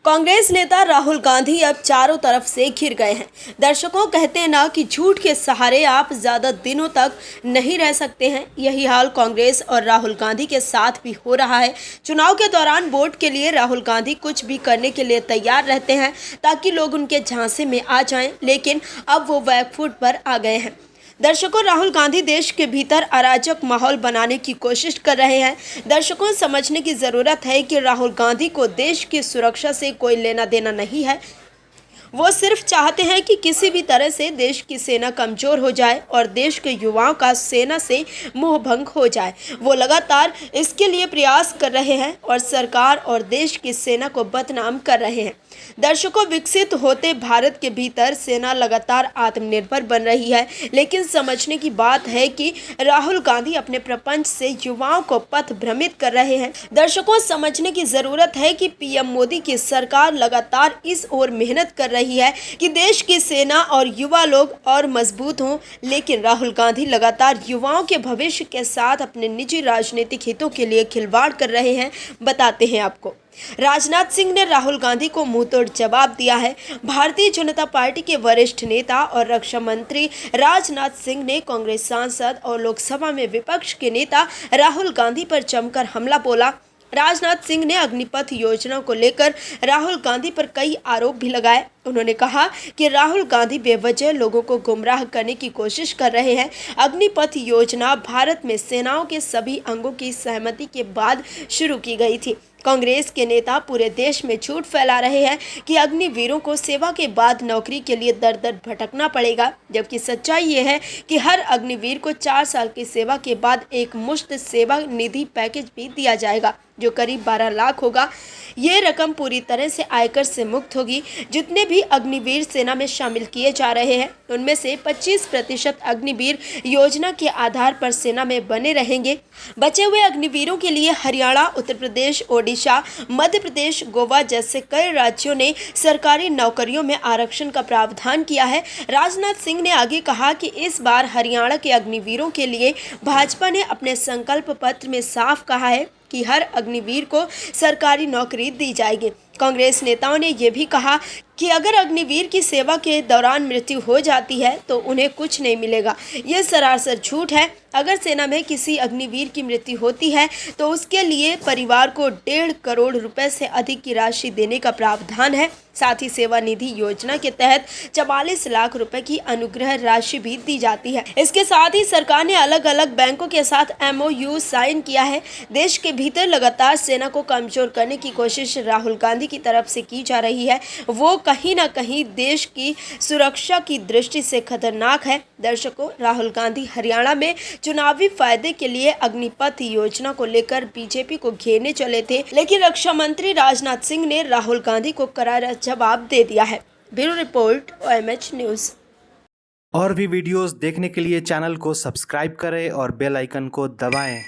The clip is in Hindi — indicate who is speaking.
Speaker 1: कांग्रेस नेता राहुल गांधी अब चारों तरफ से घिर गए हैं। दर्शकों कहते हैं ना कि झूठ के सहारे आप ज्यादा दिनों तक नहीं रह सकते हैं। यही हाल कांग्रेस और राहुल गांधी के साथ भी हो रहा है। चुनाव के दौरान वोट के लिए राहुल गांधी कुछ भी करने के लिए तैयार रहते हैं ताकि लोग उनके झांसे में आ जाएं, लेकिन अब वो बैकफुट पर आ गए हैं। दर्शकों, राहुल गांधी देश के भीतर अराजक माहौल बनाने की कोशिश कर रहे हैं। दर्शकों, समझने की जरूरत है कि राहुल गांधी को देश की सुरक्षा से कोई लेना देना नहीं है। वो सिर्फ चाहते हैं कि किसी भी तरह से देश की सेना कमजोर हो जाए और देश के युवाओं का सेना से मोहभंग हो जाए। वो लगातार इसके लिए प्रयास कर रहे हैं और सरकार और देश की सेना को बदनाम कर रहे हैं। दर्शकों, विकसित होते भारत के भीतर सेना लगातार आत्मनिर्भर बन रही है, लेकिन समझने की बात है कि राहुल गांधी अपने प्रपंच से युवाओं को पथ भ्रमित कर रहे हैं। दर्शकों, समझने की जरूरत है कि पीएम मोदी की सरकार लगातार इस ओर मेहनत कर रही है कि देश की सेना और युवा लोग और मजबूत हों, लेकिन राहुल गांधी लगातार युवाओं के भविष्य के साथ अपने निजी राजनीतिक हितों के लिए खिलवाड़ कर रहे हैं। बताते हैं आपको। राजनाथ सिंह ने राहुल गांधी को मुंहतोड़ जवाब दिया है। भारतीय जनता पार्टी के वरिष्ठ नेता और रक्षा मंत्री राजनाथ सिंह ने कांग्रेस सांसद और लोकसभा में विपक्ष के नेता राहुल गांधी पर जमकर हमला बोला। राजनाथ सिंह ने अग्निपथ योजना को लेकर राहुल गांधी पर कई आरोप भी लगाए। उन्होंने कहा कि राहुल गांधी बेवजह लोगों को गुमराह करने की कोशिश कर रहे हैं। अग्निपथ योजना भारत में सेनाओं के सभी अंगों की सहमति के बाद शुरू की गई थी। कांग्रेस के नेता पूरे देश में झूठ फैला रहे हैं कि अग्निवीरों को सेवा के बाद नौकरी के लिए दर दर भटकना पड़ेगा, जबकि सच्चाई ये है कि हर अग्निवीर को 4 साल की सेवा के बाद एक मुश्त सेवा निधि पैकेज भी दिया जाएगा, जो करीब 12 लाख होगा। ये रकम पूरी तरह से आयकर से मुक्त होगी। जितने भी अग्निवीर सेना में शामिल किए जा रहे हैं, उनमें से 25% अग्निवीर योजना के आधार पर सेना में बने रहेंगे। बचे हुए अग्निवीरों के लिए हरियाणा, उत्तर प्रदेश, ओडिशा, मध्य प्रदेश, गोवा जैसे कई राज्यों ने सरकारी नौकरियों में आरक्षण का प्रावधान किया है। राजनाथ सिंह ने आगे कहा कि इस बार हरियाणा के अग्निवीरों के लिए भाजपा ने अपने संकल्प पत्र में साफ कहा है कि हर अग्निवीर को सरकारी नौकरी दी जाएगी। कांग्रेस नेताओं ने यह भी कहा कि अगर अग्निवीर की सेवा के दौरान मृत्यु हो जाती है तो उन्हें कुछ नहीं मिलेगा। यह सरासर झूठ है। अगर सेना में किसी अग्निवीर की मृत्यु होती है तो उसके लिए परिवार को 1.5 करोड़ रुपए से अधिक की राशि देने का प्रावधान है। साथ ही सेवा निधि योजना के तहत 44 लाख रुपए की अनुग्रह राशि भी दी जाती है। इसके साथ ही सरकार ने अलग अलग बैंकों के साथ MOU साइन किया है। देश के भीतर लगातार सेना को कमजोर करने की कोशिश राहुल गांधी की तरफ से की जा रही है। वो कहीं ना कहीं देश की सुरक्षा की दृष्टि से खतरनाक है। दर्शकों, राहुल गांधी हरियाणा में चुनावी फायदे के लिए अग्निपथ योजना को लेकर बीजेपी को घेरने चले थे, लेकिन रक्षा मंत्री राजनाथ सिंह ने राहुल गांधी को करारा जवाब दे दिया है। Bureau report, OMH news.
Speaker 2: और भी वीडियोस देखने के लिए चैनल को सब्सक्राइब करें और बेल आइकन को दबाएं।